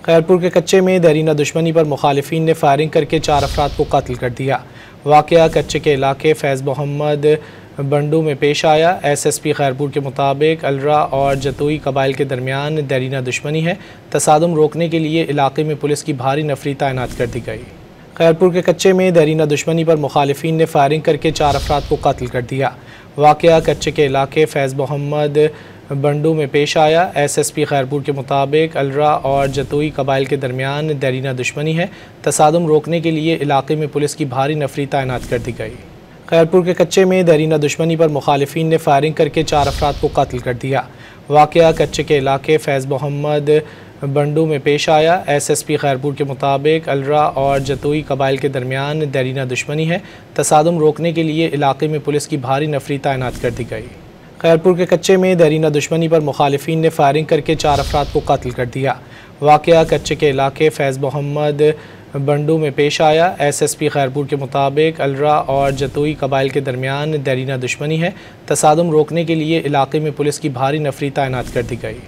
खैरपुर के कच्चे में देरीना दुश्मनी पर मुखालिफिन ने फायरिंग करके 4 अफराद को कत्ल कर दिया। वाक़या कच्चे के इलाके फैज़ मोहम्मद बंडू में पेश आया। SSP खैरपुर के मुताबिक अलरा और जतोई कबाइल के दरमियान देरीना दुश्मनी है। तसादुम रोकने के लिए इलाके में पुलिस की भारी नफरी तैनात कर दी गई। खैरपुर के कच्चे में देरीना दुश्मनी पर मुखालिफिन ने फायरिंग करके 4 अफराद को कत्ल कर दिया। वाक़या कच्चे के इलाके फैज़ मोहम्मद बंडू में पेश आया। SSP खैरपुर के मुताबिक अलरा और जतोई कबाइल के दरमियान देरीना दुश्मनी है। तसादुम रोकने के लिए इलाके में पुलिस की भारी नफरी तैनात कर दी गई। खैरपुर के कच्चे में देरीना दुश्मनी पर मुखालिफिन ने फायरिंग करके 4 अफराद को कत्ल कर दिया। वाक़या कच्चे के इलाके फैज़ मोहम्मद बंडू में पेश आया। SSP खैरपुर के मुताबिक अलरा और जतोई कबाइल के दरमियान देरीना दुश्मनी है। तसादुम रोकने के लिए इलाके में पुलिस की भारी नफरी तैनात कर दी गई। खैरपुर के कच्चे में देरीना दुश्मनी पर मुखालिफिन ने फायरिंग करके 4 अफराद को कत्ल कर दिया। वाक़या कच्चे के इलाके फैज़ मोहम्मद बंडू में पेश आया। SSP खैरपुर के मुताबिक अलरा और जतोई कबाइल के दरमियान देरीना दुश्मनी है। तसादुम रोकने के लिए इलाके में पुलिस की भारी नफरी तैनात कर दी गई।